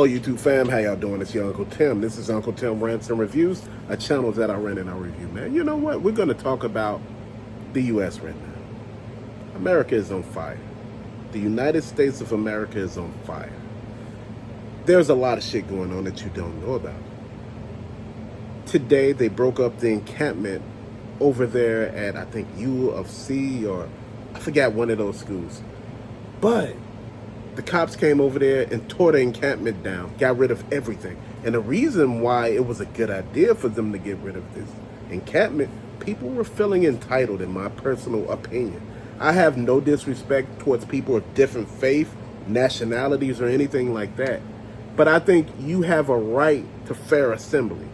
Hello YouTube fam, how y'all doing? It's your Uncle Tim. This is Uncle Tim Rants and Reviews, a channel that I run and I review, man. You know what? We're going to talk about the U.S. right now. America is on fire. The United States of America is on fire. There's a lot of shit going on that you don't know about. Today, they broke up the encampment over there at, I think, U of C, or I forgot, one of those schools. But the cops came over there and tore the encampment down, got rid of everything. And the reason why it was a good idea for them to get rid of this encampment, people were feeling entitled, in my personal opinion. I have no disrespect towards people of different faith, nationalities, or anything like that. But I think you have a right to fair assembly,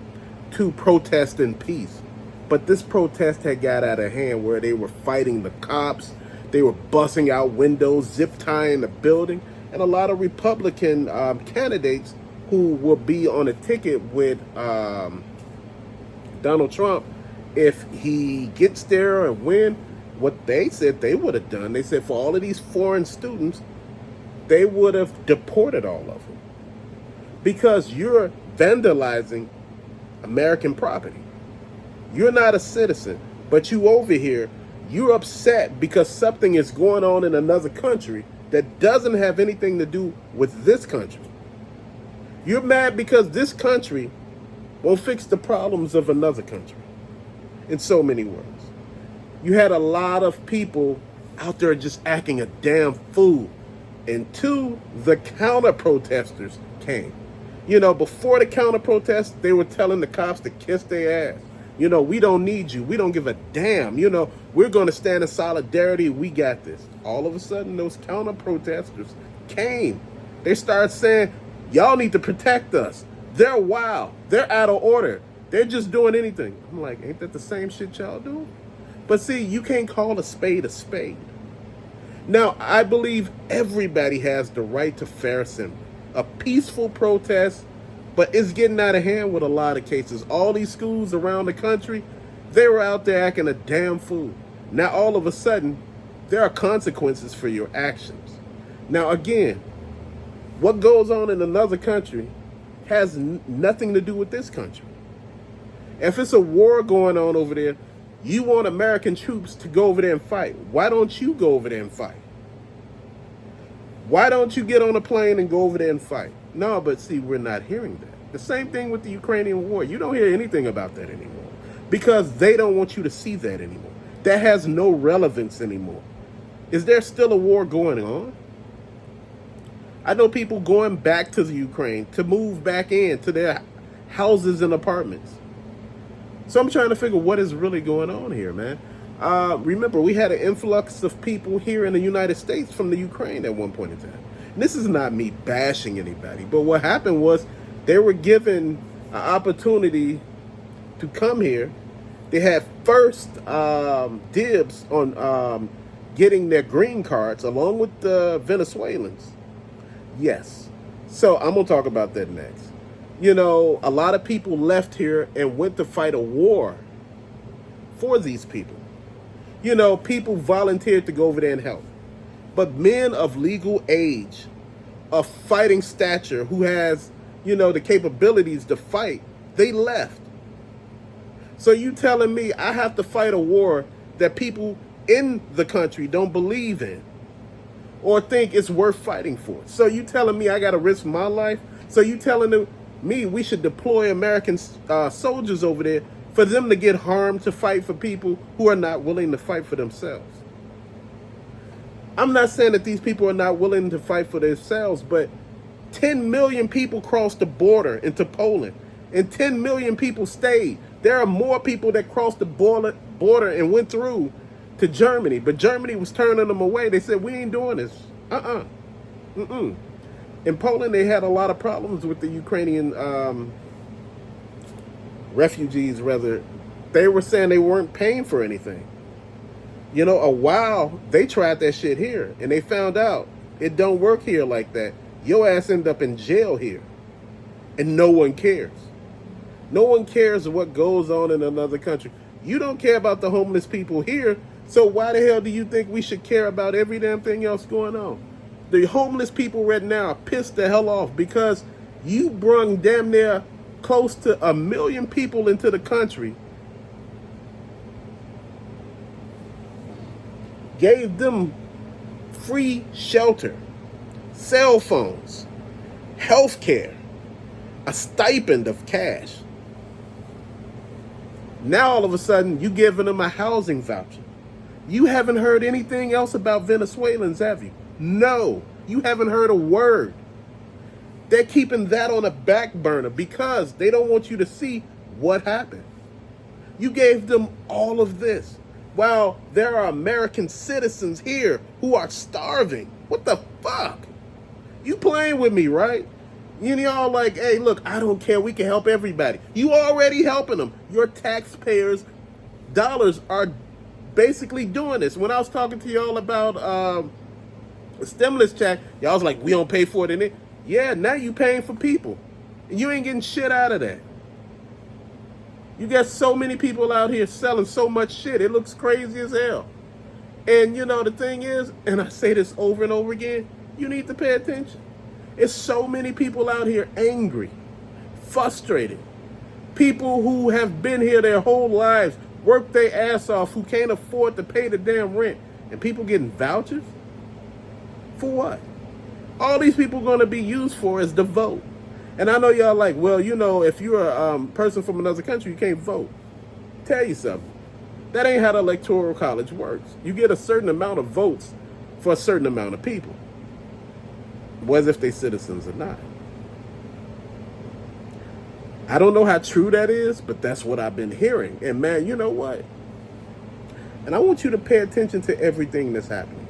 to protest in peace. But this protest had got out of hand where they were fighting the cops. They were busting out windows, zip tying the building, and a lot of Republican candidates who will be on a ticket with Donald Trump if he gets there and win. What they said they would have done, they said for all of these foreign students, they would have deported all of them because you're vandalizing American property. You're not a citizen, but you over here, you're upset because something is going on in another country that doesn't have anything to do with this country. You're mad because this country won't fix the problems of another country. In so many words. You had a lot of people out there just acting a damn fool until the counter-protesters came. You know, before the counter-protests, they were telling the cops to kiss their ass. You know, we don't need you. We don't give a damn. You know, we're going to stand in solidarity. We got this. All of a sudden, those counter-protesters came. They started saying, y'all need to protect us. They're wild. They're out of order. They're just doing anything. I'm like, ain't that the same shit y'all do? But see, you can't call a spade a spade. Now, I believe everybody has the right to fair assembly. A peaceful protest, but it's getting out of hand with a lot of cases. All these schools around the country, they were out there acting a damn fool. Now, all of a sudden, there are consequences for your actions. Now, again, what goes on in another country has nothing to do with this country. If it's a war going on over there, you want American troops to go over there and fight. Why don't you go over there and fight? Why don't you get on a plane and go over there and fight? No, but see, we're not hearing that. The same thing with the Ukrainian war. You don't hear anything about that anymore because they don't want you to see that anymore. That has no relevance anymore. Is there still a war going on? I know people going back to the Ukraine to move back into their houses and apartments. So I'm trying to figure what is really going on here, man. Remember, we had an influx of people here in the United States from the Ukraine at one point in time. And this is not me bashing anybody, but what happened was they were given an opportunity to come here. They had first dibs on getting their green cards along with the Venezuelans. Yes. So I'm going to talk about that next. You know, a lot of people left here and went to fight a war for these people. You know, people volunteered to go over there and help. But men of legal age, of fighting stature, who has, you know, the capabilities to fight, they left. So you telling me I have to fight a war that people in the country don't believe in or think it's worth fighting for? So you telling me I got to risk my life? So you telling me we should deploy American soldiers over there for them to get harmed to fight for people who are not willing to fight for themselves? I'm not saying that these people are not willing to fight for themselves, but 10 million people crossed the border into Poland, and 10 million people stayed. There are more people that crossed the border and went through to Germany, but Germany was turning them away. They said, we ain't doing this. In Poland, they had a lot of problems with the Ukrainian refugees, rather. They were saying they weren't paying for anything. You know, a while, they tried that shit here, and they found out it don't work here like that. Your ass end up in jail here, and no one cares. No one cares what goes on in another country. You don't care about the homeless people here, so why the hell do you think we should care about every damn thing else going on? The homeless people right now are pissed the hell off because You brung damn near close to 1 million people into the country, gave them free shelter, cell phones, health care, a stipend of cash. Now all of a sudden, you giving them a housing voucher. You haven't heard anything else about Venezuelans, have you? No, you haven't heard a word. They're keeping that on a back burner because they don't want you to see what happened. You gave them all of this while there are American citizens here who are starving. What the fuck? You playing with me, right? Y'all like, hey, look, I don't care. We can help everybody. You already helping them. Your taxpayers' dollars are basically doing this. When I was talking to y'all about the stimulus check, y'all was like, we don't pay for it in it. Yeah, now you paying for people. And you ain't getting shit out of that. You got so many people out here selling so much shit. It looks crazy as hell. And the thing is, and I say this over and over again, you need to pay attention. It's so many people out here angry, frustrated. People who have been here their whole lives, worked their ass off, who can't afford to pay the damn rent. And people getting vouchers? For what? All these people are going to be used for is the vote. And I know y'all like, well, if you're a person from another country, you can't vote. Tell you something. That ain't how the Electoral College works. You get a certain amount of votes for a certain amount of people. Whether if they citizens or not. I don't know how true that is, but that's what I've been hearing. And man, you know what? And I want you to pay attention to everything that's happening.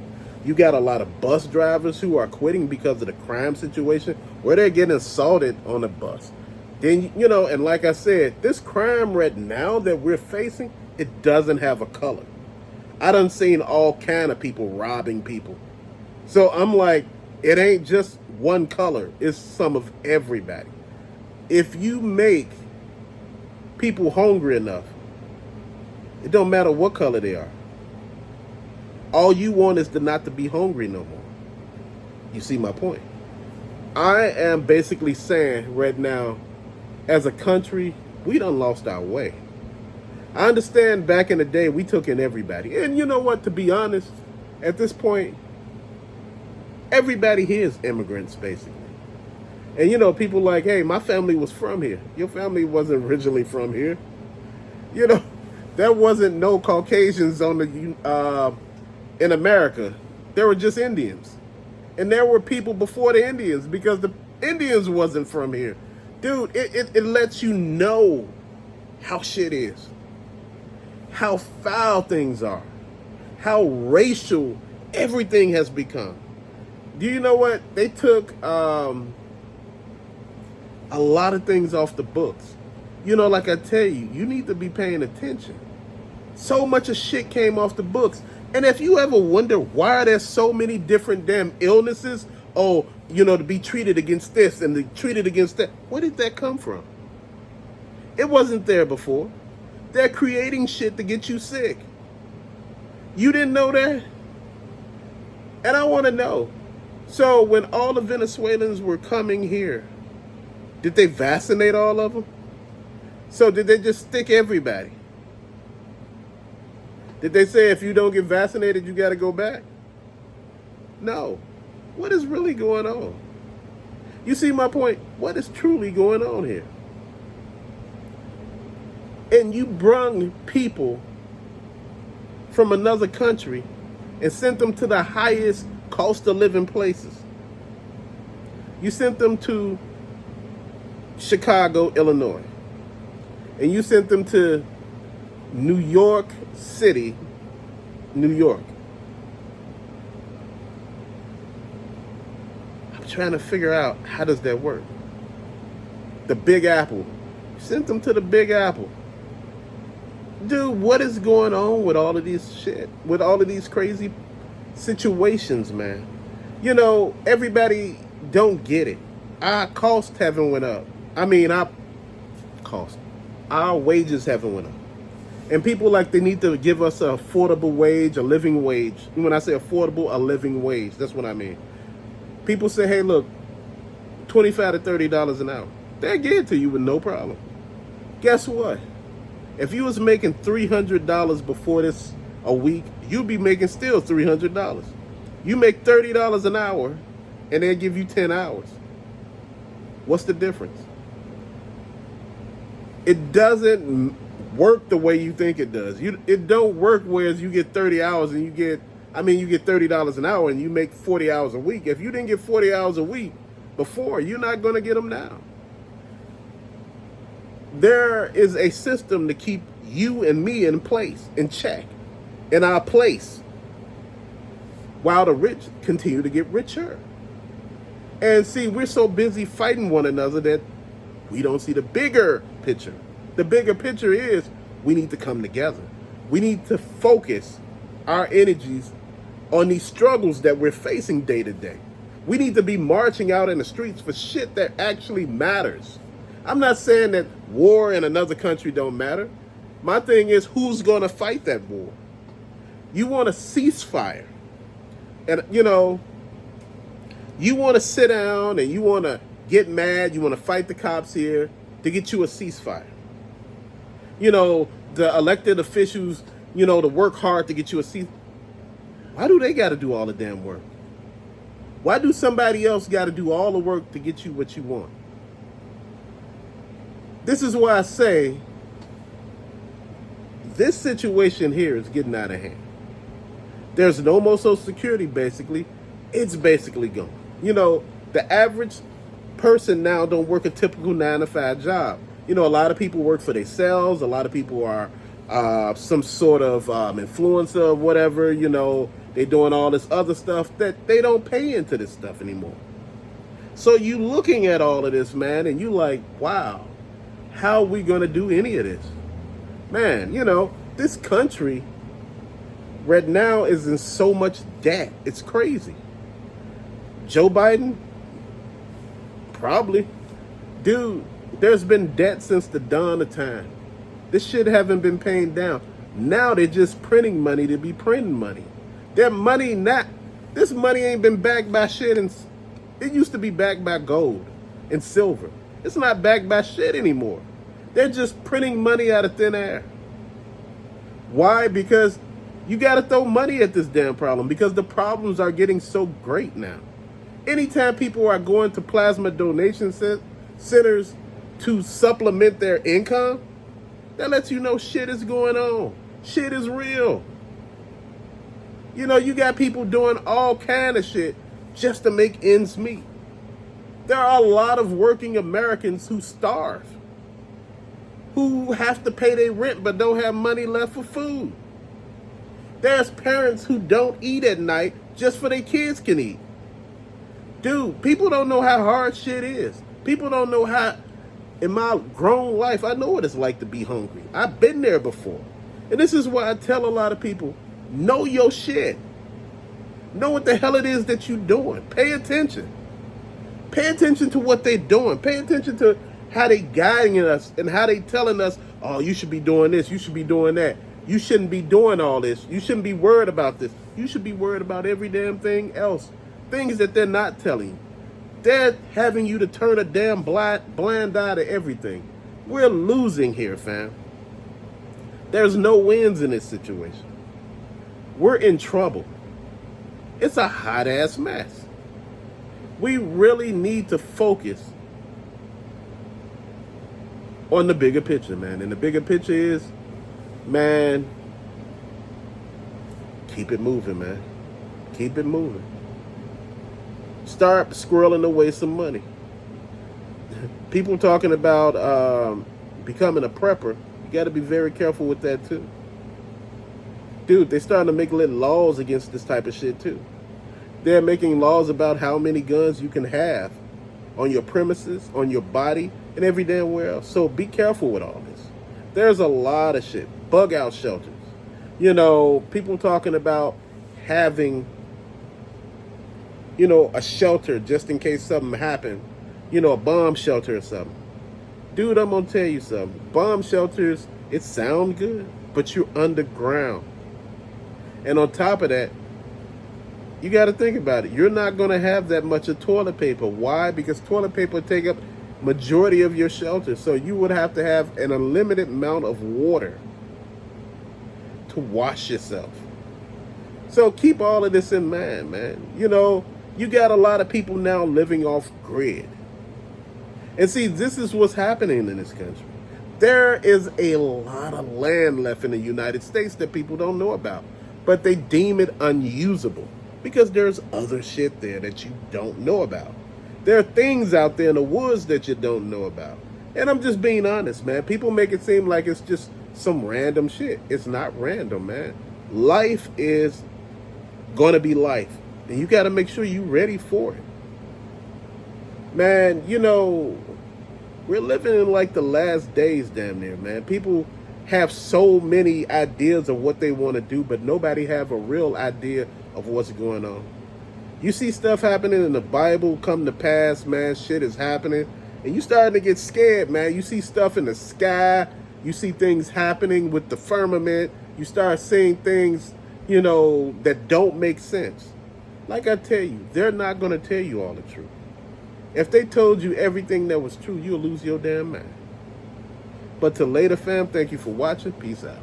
You got a lot of bus drivers who are quitting because of the crime situation where they're getting assaulted on the bus. Then, and like I said, this crime right now that we're facing, it doesn't have a color. I done seen all kind of people robbing people. So I'm like, it ain't just one color. It's some of everybody. If you make people hungry enough, it don't matter what color they are. All you want is not to be hungry no more. You see my point? I am basically saying right now, as a country, we done lost our way. I understand back in the day, we took in everybody. And you know what, to be honest, at this point, everybody here is immigrants, basically. And people like, hey, my family was from here. Your family wasn't originally from here. There wasn't no Caucasians on the in America. There were just Indians. And there were people before the Indians because the Indians wasn't from here. Dude, it lets you know how shit is. How foul things are. How racial everything has become. Do you know what? They took a lot of things off the books. Like I tell you, you need to be paying attention. So much of shit came off the books. And if you ever wonder why there's so many different damn illnesses, to be treated against this and to treated against that, where did that come from? It wasn't there before. They're creating shit to get you sick. You didn't know that? And I want to know. So when all the Venezuelans were coming here, did they vaccinate all of them? So did they just stick everybody? Did they say if you don't get vaccinated, you got to go back? No. What is really going on? You see my point? What is truly going on here? And you brung people from another country and sent them to the highest cost of living places. You sent them to Chicago, Illinois. And you sent them to New York City, New York. I'm trying to figure out, how does that work? The Big Apple. You sent them to the Big Apple. Dude, what is going on with all of this shit? With all of these crazy situations, man? Everybody don't get it. Our costs haven't went up. Our wages haven't went up. And people they need to give us an affordable wage, a living wage. When I say affordable, a living wage, that's what I mean. People say, hey, look, $25 to $30 an hour. They'll give it to you with no problem. Guess what? If you was making $300 before this a week, you'd be making still $300. You make $30 an hour, and they'll give you 10 hours. What's the difference? It doesn't work the way you think it does. It don't work whereas you get 30 hours and you get $30 an hour and you make 40 hours a week. If you didn't get 40 hours a week before, you're not going to get them now. There is a system to keep you and me in place, in check, in our place, while the rich continue to get richer. And see, we're so busy fighting one another that we don't see the bigger picture. The bigger picture is we need to come together. We need to focus our energies on these struggles that we're facing day to day. We need to be marching out in the streets for shit that actually matters. I'm not saying that war in another country don't matter. My thing is, who's going to fight that war? You want a ceasefire. And, you want to sit down and you want to get mad. You want to fight the cops here to get you a ceasefire. The elected officials, to work hard to get you a ceasefire. Why do they got to do all the damn work? Why do somebody else got to do all the work to get you what you want? This is why I say this situation here is getting out of hand. There's no more Social Security, basically. It's basically gone. The average person now don't work a typical 9-to-5 job. A lot of people work for themselves. A lot of people are some sort of influencer or whatever. They're doing all this other stuff that they don't pay into this stuff anymore. So you looking at all of this, man, and you like, wow, how are we going to do any of this? Man, this country right now is in so much debt. It's crazy. Joe Biden? Probably. Dude, there's been debt since the dawn of time. This shit haven't been paying down. Now they're just printing money to be printing money. Their money this money ain't been backed by shit, and it used to be backed by gold and silver. It's not backed by shit anymore. They're just printing money out of thin air. Why? Because you got to throw money at this damn problem, because the problems are getting so great now. Anytime people are going to plasma donation centers to supplement their income, that lets you know shit is going on. Shit is real. You got people doing all kind of shit just to make ends meet. There are a lot of working Americans who starve, who have to pay their rent but don't have money left for food. There's parents who don't eat at night just for their kids can eat. Dude, people don't know how hard shit is. People don't know how, in my grown life, I know what it's like to be hungry. I've been there before. And this is why I tell a lot of people, know your shit. Know what the hell it is that you're doing. Pay attention. Pay attention to what they're doing. Pay attention to how they guiding us and how they telling us, oh, you should be doing this, you should be doing that. You shouldn't be doing all this. You shouldn't be worried about this. You should be worried about every damn thing else. Things that they're not telling you. They're having you to turn a damn blind eye to everything. We're losing here, fam. There's no wins in this situation. We're in trouble. It's a hot-ass mess. We really need to focus on the bigger picture, man. And the bigger picture is, man, keep it moving, man. Keep it moving. Start squirreling away some money. People talking about becoming a prepper. You got to be very careful with that, too. Dude, they're starting to make little laws against this type of shit, too. They're making laws about how many guns you can have on your premises, on your body, and every damn where else. So be careful with all this. There's a lot of shit. Bug out shelters. People talking about having, a shelter just in case something happened. A bomb shelter or something. Dude, I'm going to tell you something. Bomb shelters, it sound good, but you're underground. And on top of that, You got to think about it. You're not going to have that much of toilet paper. Why? Because toilet paper take up majority of your shelter. So you would have to have an unlimited amount of water to wash yourself. So keep all of this in mind, man. You know, you got a lot of people now living off grid. And see, this is what's happening in this country. There is a lot of land left in the United States that people don't know about, but they deem it unusable because there's other shit there that you don't know about. There are things out there in the woods that you don't know about. And I'm just being honest, man. People make it seem like it's just some random shit. It's not random, man. Life is going to be life. And you got to make sure you're ready for it. Man, you know, we're living in like the last days damn near, man. People have so many ideas of what they want to do, but nobody have a real idea of what's going on. You see stuff happening in the Bible come to pass, man. Shit is happening. And you starting to get scared, man. You see stuff in the sky. You see things happening with the firmament. You start seeing things, you know, that don't make sense. Like I tell you, they're not going to tell you all the truth. If they told you everything that was true, you'll lose your damn mind. But till later, fam, thank you for watching. Peace out.